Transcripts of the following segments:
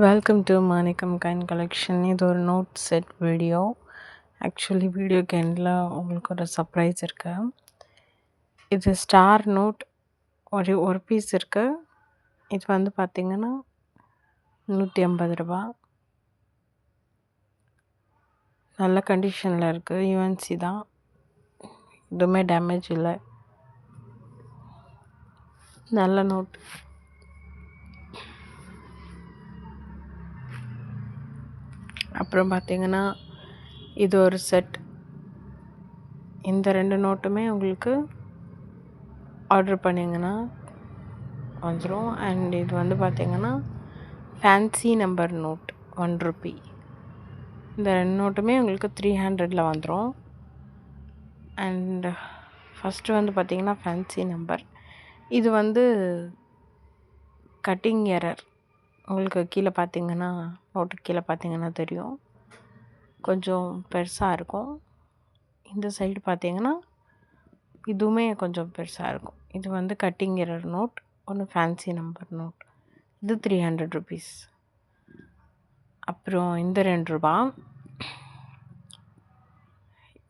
Welcome to Manickam coin collection. இது ஒரு not set video. Actually வீடியோக்கு எண்டில் உங்களுக்கு ஒரு சர்ப்ரைஸ் இருக்கு. இது ஸ்டார் நோட் ஒரு பீஸ் இருக்குது. இது வந்து பார்த்திங்கன்னா 150 ரூபா. நல்ல கண்டிஷனில் இருக்குது. யூஎன்சி தான், எதுவுமே டேமேஜ் இல்லை. நல்ல நோட். அப்புறம் பார்த்திங்கன்னா இது ஒரு செட். இந்த 2 நோட்டுமே உங்களுக்கு ஆர்டர் பண்ணிங்கன்னா வந்துடும். அண்ட் இது வந்து பார்த்திங்கன்னா ஃபேன்சி நம்பர் நோட் 1 ரூபி. இந்த 2 நோட்டுமே உங்களுக்கு 300 வந்துடும். அண்ட் ஃபஸ்ட்டு வந்து பார்த்திங்கன்னா ஃபேன்சி நம்பர். இது வந்து கட்டிங் எரர். உங்களுக்கு கீழே பார்த்திங்கன்னா நோட்டுக்கு கீழே பார்த்திங்கன்னா தெரியும், கொஞ்சம் பெருசாக இருக்கும். இந்த சைடு பார்த்திங்கன்னா இதுவுமே கொஞ்சம் பெருசாக இருக்கும். இது வந்து கட்டிங் எரர் நோட், ஒன்று ஃபேன்சி நம்பர் நோட். இது 300 ருபீஸ். அப்புறம் இந்த 2 ரூபா,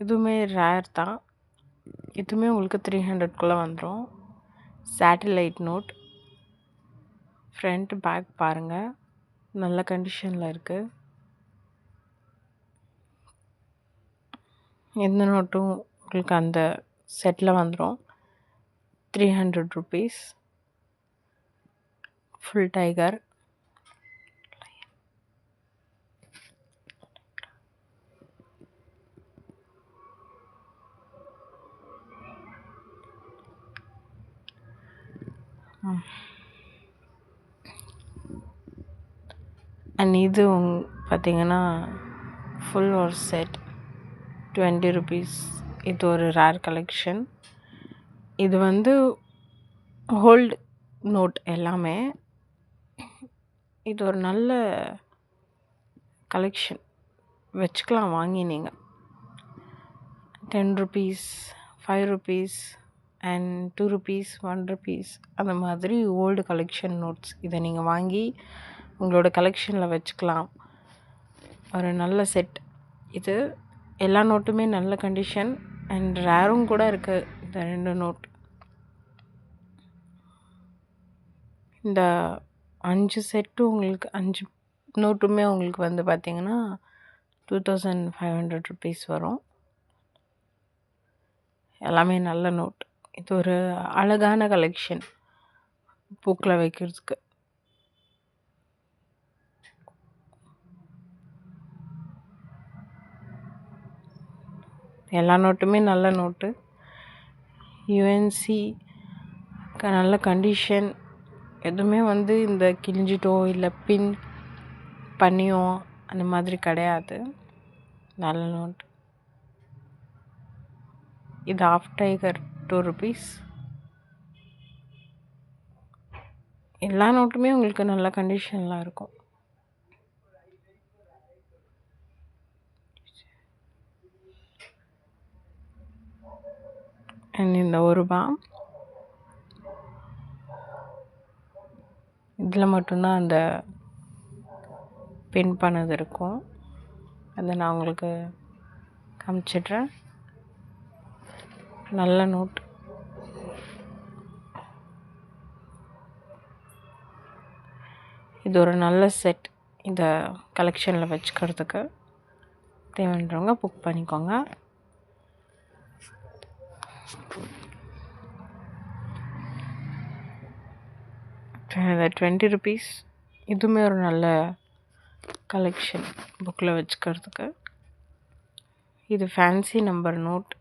இதுவுமே ரேர் தான். இதுவுமே உங்களுக்கு 300குள்ளே வந்துடும். Satellite note. ஃப்ரண்ட் பேக் பாருங்கள், நல்ல கண்டிஷனில் இருக்குது. எந்த நோட்டும் உங்களுக்கு அந்த செட்டில் வந்துடும். 300 ருபீஸ். Full tiger. அண்ட் இது பார்த்திங்கன்னா ஃபுல் ஒரு செட் 20 ருபீஸ். இது ஒரு ரேர் கலெக்ஷன். இது வந்து ஹோல்டு நோட் எல்லாமே. இது ஒரு நல்ல கலெக்ஷன், வச்சுக்கலாம் வாங்கி நீங்கள். 10 rupees, 5 rupees and 2 rupees, 1 rupees, அந்த மாதிரி ஓல்டு கலெக்ஷன் நோட்ஸ். இதை நீங்கள் வாங்கி உங்களோட கலெக்ஷனில் வச்சுக்கலாம். ஒரு நல்ல செட் இது. எல்லா நோட்டுமே நல்ல கண்டிஷன் அண்ட் ரேரும் கூட இருக்குது. இந்த 2 நோட், இந்த 5 செட்டு உங்களுக்கு 5 நோட்டுமே உங்களுக்கு வந்து பார்த்திங்கன்னா 2500 ருபீஸ் வரும். எல்லாமே நல்ல நோட். இது ஒரு அழகான கலெக்ஷன் பூக்கில் வைக்கிறதுக்கு. எல்லா நோட்டுமே நல்ல நோட்டு. யூஎன்சி நல்ல கண்டிஷன். எதுவுமே வந்து இந்த கிழிஞ்சிட்டோ இல்லை பின் பண்ணியோ அந்த மாதிரி கிடையாது. நல்ல நோட். இது ஆஃப் டைகர் 2 ருபீஸ். எல்லா நோட்டுமே உங்களுக்கு நல்ல கண்டிஷனில் இருக்கும். அண்ட் இந்த 1 ரூபா, இதில் மட்டும்தான் அந்த பின் பண்ணது இருக்கும். அதை நான் உங்களுக்கு காமிச்சிட்றேன். நல்ல நோட். இது ஒரு நல்ல செட். இந்த கலெக்ஷனில் வச்சுக்கிறதுக்கு தேவைன்றவங்க புக் பண்ணிக்கோங்க. இந்த 20 ருபீஸ், இதுவுமே ஒரு நல்ல கலெக்ஷன் புக்கில் வச்சுக்கிறதுக்கு. இது fancy number note.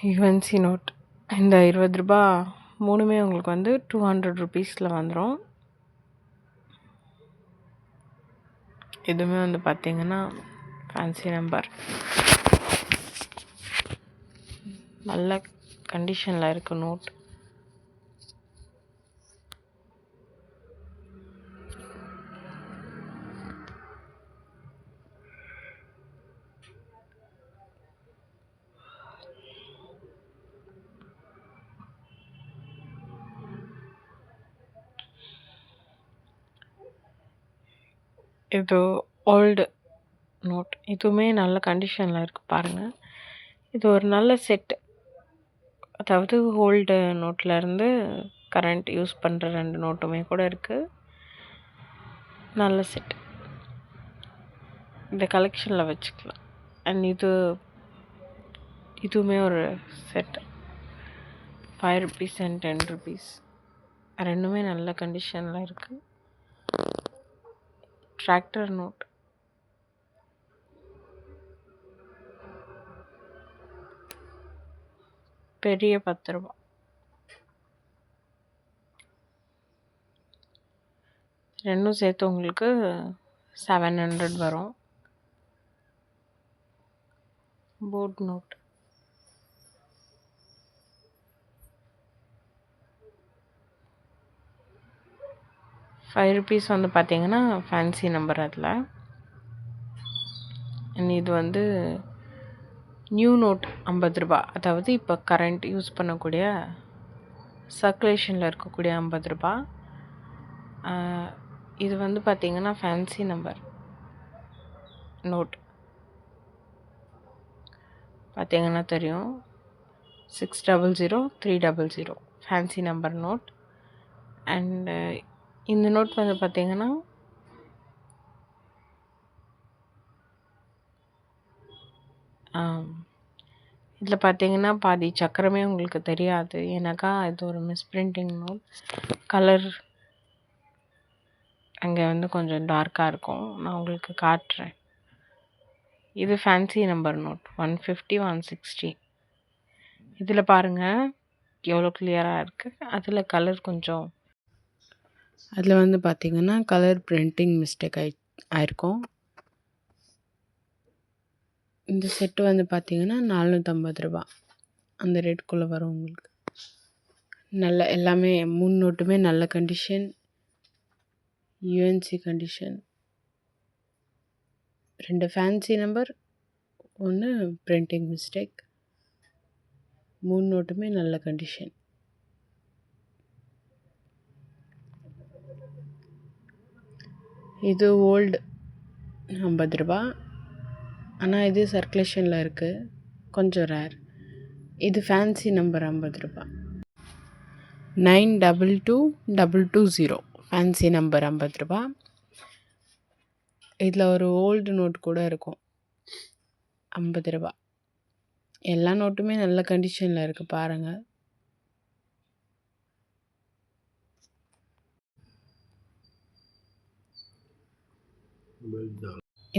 UNC note. இந்த 20 ரூபா மூணுமே உங்களுக்கு வந்து 200 ருபீஸில் வந்துடும். இதுவுமே வந்து பார்த்திங்கன்னா ஃபேன்சி நம்பர், நல்ல கண்டிஷனில் இருக்குது நோட். இது ஓல்டு நோட். இதுவுமே நல்ல கண்டிஷனில் இருக்குது பாருங்கள். இது ஒரு நல்ல செட்டு. அதாவது ஓல்டு நோட்லேருந்து கரண்ட் யூஸ் பண்ணுற 2 நோட்டுமே கூட இருக்குது. நல்ல செட். இந்த கலெக்ஷனில் வச்சுக்கலாம். அண்ட் இதுவுமே ஒரு செட். 5 rupees and 10 rupees. ரெண்டுமே நல்ல கண்டிஷனில் இருக்குது. Tractor note. பெரிய 10 ரூபா. ரெண்டும் சேர்த்து உங்களுக்கு 700 வரும். Board note. ₹5 வந்து பார்த்தீங்கன்னா ஃபேன்சி நம்பர் அதில். இது நியூ நோட் 50 ரூபா. அதாவது இப்போ கரண்ட் யூஸ் பண்ணக்கூடிய சர்க்குலேஷனில் இருக்கக்கூடிய 50 ரூபா. இது பார்த்தீங்கன்னா ஃபேன்சி நம்பர் நோட். பார்த்தீங்கன்னா தெரியும். 600300 ஃபேன்சி நம்பர் நோட். அண்டு இந்த நோட் பார்த்தீங்கன்னா இதில் பார்த்தீங்கன்னா பாதி சக்கரமே உங்களுக்கு தெரியாது. ஏன்னாக்கா இது ஒரு மிஸ்பிரிண்டிங் நோட். கலர் அங்கே கொஞ்சம் டார்க்காக இருக்கும். நான் உங்களுக்கு காட்டுறேன். இது ஃபேன்சி நம்பர் நோட் 150 160. இதில் பாருங்கள் எவ்வளோ கிளியராக இருக்குது. அதில் கலர் கொஞ்சம் அதில் பார்த்தீங்கன்னா கலர் பிரிண்டிங் மிஸ்டேக் ஆயிருக்கும். இந்த செட்டு பார்த்தீங்கன்னா 450 ரூபா. அந்த ரேட்டுக்குள்ளே வரும் உங்களுக்கு. நல்ல எல்லாமே 3 நோட்டுமே நல்ல condition. UNC condition. 2 fancy number, 1 printing mistake. 3 நோட்டுமே நல்ல கண்டிஷன். இது ஓல்டு 50 ரூபா. ஆனால் இது சர்க்குலேஷனில் இருக்குது, கொஞ்சம் ரேர். இது ஃபேன்சி நம்பர் 50 ரூபா. 922220 ஃபேன்சி நம்பர் 50 ரூபா. இதில் ஒரு ஓல்டு நோட் கூட இருக்கும் 50 ரூபா. எல்லா நோட்டுமே நல்ல கண்டிஷனில் இருக்குது பாருங்கள்.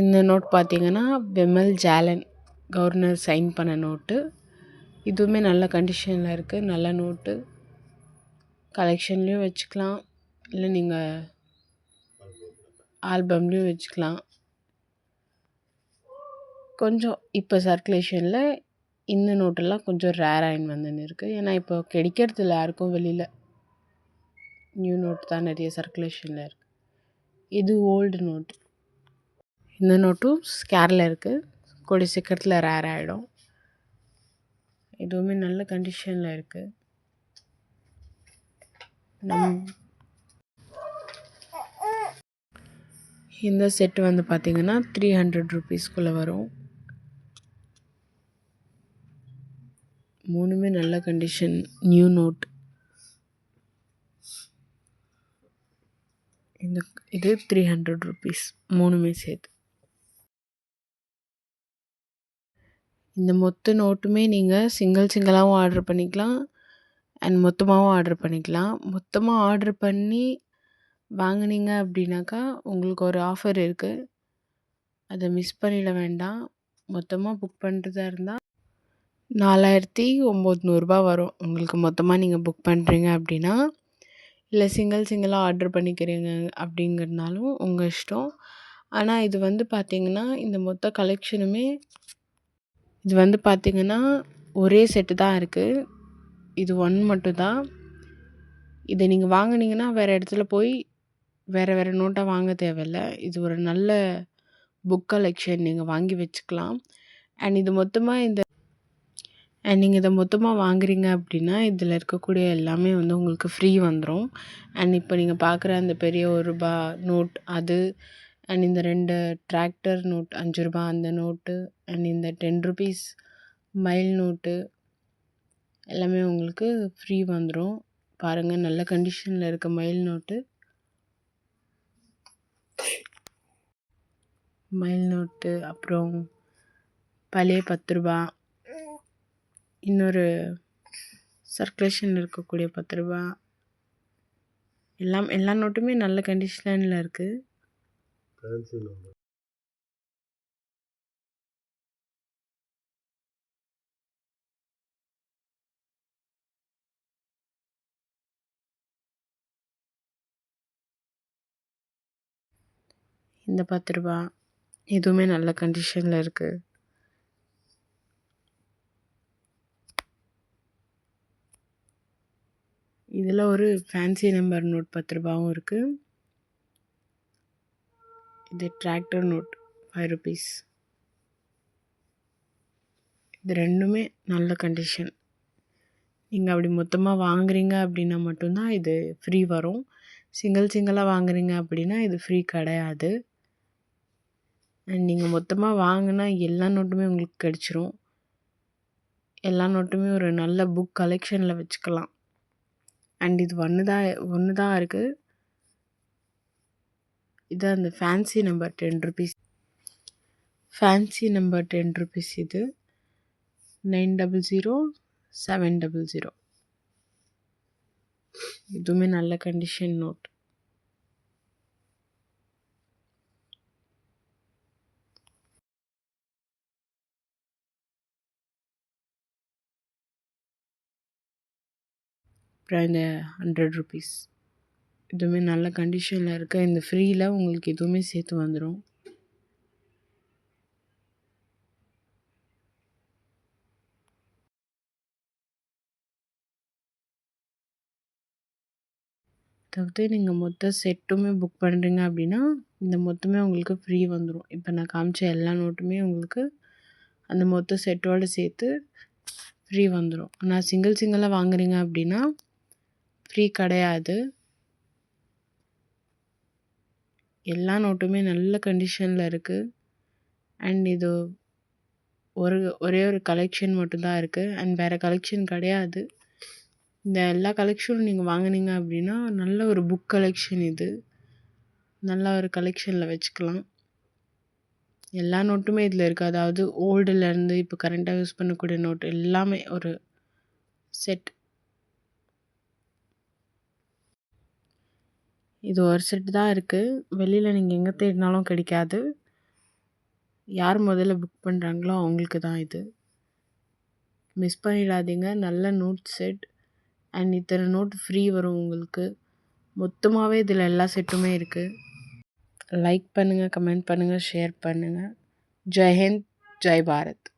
இந்த நோட் பார்த்தீங்கன்னா விமல் ஜாலன் கவர்னர் சைன் பண்ண நோட்டு. இதுவுமே நல்ல கண்டிஷனில் இருக்குது. நல்ல நோட்டு. கலெக்ஷன்லேயும் வச்சுக்கலாம், இல்லை நீங்கள் ஆல்பம்லேயும் வச்சுக்கலாம். கொஞ்சம் இப்போ சர்க்குலேஷனில் இந்த நோட்டெல்லாம் கொஞ்சம் ரேர் ஆகின்னு வந்துன்னு இருக்குது. ஏன்னா இப்போ கிடைக்கிறதில்ல யாருக்கும் வெளியில். நியூ நோட் தான் நிறைய சர்க்குலேஷனில் இருக்குது. இது ஓல்டு நோட். இந்த நோட்டும் ஸ்கேரில் இருக்குது. கூடிய சீக்கிரத்தில் ரேர் ஆகிடும். இதுவுமே நல்ல கண்டிஷனில் இருக்குது. இந்த செட்டு பார்த்திங்கன்னா 300 ருபீஸ்க்குள்ளே வரும். 3மே நல்ல கண்டிஷன் நியூ நோட். இது 300 ருபீஸ் 3மே சேர்த்து. இந்த மொத்த நோட்டுமே நீங்கள் சிங்கிளாகவும் ஆர்டர் பண்ணிக்கலாம் அண்ட் மொத்தமாகவும் ஆர்டர் பண்ணிக்கலாம். மொத்தமாக ஆர்டர் பண்ணி வாங்கினீங்க அப்படின்னாக்கா உங்களுக்கு ஒரு ஆஃபர் இருக்குது, அதை மிஸ் பண்ணிட வேண்டாம். மொத்தமாக புக் பண்ணுறதா இருந்தால் 4900 வரும் உங்களுக்கு. மொத்தமாக நீங்கள் புக் பண்ணுறீங்க அப்படின்னா, இல்லை சிங்கிளாக ஆர்டர் பண்ணிக்கிறீங்க அப்படிங்கிறதுனாலும் உங்கள் இஷ்டம். ஆனால் இது பார்த்திங்கன்னா இந்த மொத்த கலெக்ஷனுமே இது பார்த்திங்கன்னா ஒரே செட்டு தான் இருக்குது. இது 1 மட்டும்தான். இதை நீங்கள் வாங்கினீங்கன்னா வேறு இடத்துல போய் வேறு நோட்டாக வாங்க தேவையில்ல. இது ஒரு நல்ல புக் கலெக்ஷன், நீங்கள் வாங்கி வச்சுக்கலாம். அண்ட் நீங்கள் இதை மொத்தமாக வாங்குறீங்க அப்படின்னா இதில் இருக்கக்கூடிய எல்லாமே உங்களுக்கு ஃப்ரீ வந்துடும். அண்ட் இப்போ நீங்கள் பார்க்குற அந்த பெரிய ₹1 நோட் அது அண்ட் இந்த 2 டிராக்டர் நோட் ரூ. 5 அந்த நோட்டு அண்ட் இந்த ₹10 மைல் நோட்டு எல்லாமே உங்களுக்கு ஃப்ரீ வந்துரும். பாருங்க, நல்ல கண்டிஷன்ல இருக்க மைல் நோட்டு. அப்புறம் பழைய ₹10, இன்னொரு சர்க்குலேஷன்ல இருக்கக்கூடிய ₹10 எல்லா நோட்டுமே நல்ல கண்டிஷன்ல இருக்கு. இந்த ₹10 இதுவுமே நல்ல கண்டிஷன்ல இருக்கு. இதில் ஒரு ஃபேன்சி நம்பர் நோட் ₹10 இருக்கு. இது டிராக்டர் நோட் ₹5. இது ரெண்டுமே நல்ல கண்டிஷன். நீங்கள் அப்படி மொத்தமாக வாங்குறீங்க அப்படின்னா மட்டும்தான் இது ஃப்ரீ வரும். சிங்கிளாக வாங்குறீங்க அப்படின்னா இது ஃப்ரீ கிடையாது. அண்ட் நீங்கள் மொத்தமாக வாங்கினா எல்லா நோட்டுமே உங்களுக்கு கிடச்சிரும். எல்லா நோட்டுமே ஒரு நல்ல புக் கலெக்ஷனில் வச்சுக்கலாம். அண்ட் இது ஒன்று தான் இருக்குது. இது அந்த ஃபேன்சி நம்பர் ₹10. ஃபேன்சி நம்பர் ₹10 இது 900700. இதுவுமே நல்ல கண்டிஷன் நோட். அப்புறம் இந்த ₹100 இதுவுமே நல்ல கண்டிஷனில் இருக்க. இந்த ஃப்ரீயில் உங்களுக்கு இதுவுமே சேர்த்து வந்துடும். அதாவது நீங்கள் மொத்த செட்டுமே புக் பண்ணுறீங்க அப்படின்னா இந்த மொத்தமே உங்களுக்கு ஃப்ரீ வந்துடும். இப்போ நான் காமிச்ச எல்லா நோட்டுமே உங்களுக்கு அந்த மொத்த செட்டோடு சேர்த்து ஃப்ரீ வந்துடும். ஆனால் சிங்கிளாக வாங்குறீங்க அப்படின்னா ஃப்ரீ கிடையாது. எல்லா நோட்டுமே நல்ல கண்டிஷனில் இருக்குது. அண்ட் இது ஒரே ஒரு கலெக்ஷன் மட்டும்தான் இருக்குது. அண்ட் வேறு கலெக்ஷன் கிடையாது. இந்த எல்லா கலெக்ஷனும் நீங்கள் வாங்கினீங்க அப்படின்னா நல்ல ஒரு புக் கலெக்ஷன். இது நல்ல ஒரு கலெக்ஷனில் வச்சுக்கலாம். எல்லா நோட்டுமே இதில் இருக்குது. அதாவது ஓல்டுலேருந்து இப்போ கரண்ட்டாக யூஸ் பண்ணக்கூடிய நோட்டு எல்லாமே ஒரு செட். இது ஒரு செட் தான் இருக்குது. வெளியில் நீங்கள் எங்கே தேடினாலும் கிடைக்காது. யார் முதல்ல புக் பண்ணுறாங்களோ அவங்களுக்கு தான் இது. மிஸ் பண்ணிடாதீங்க. நல்ல நோட் செட். அண்ட் இத்தனை நோட் ஃப்ரீ வரும் உங்களுக்கு. மொத்தமாகவே இதில் எல்லா செட்டுமே இருக்குது. லைக் பண்ணுங்கள், கமெண்ட் பண்ணுங்கள், ஷேர் பண்ணுங்கள். ஜெய் ஹிந்த், ஜெய் பாரத்.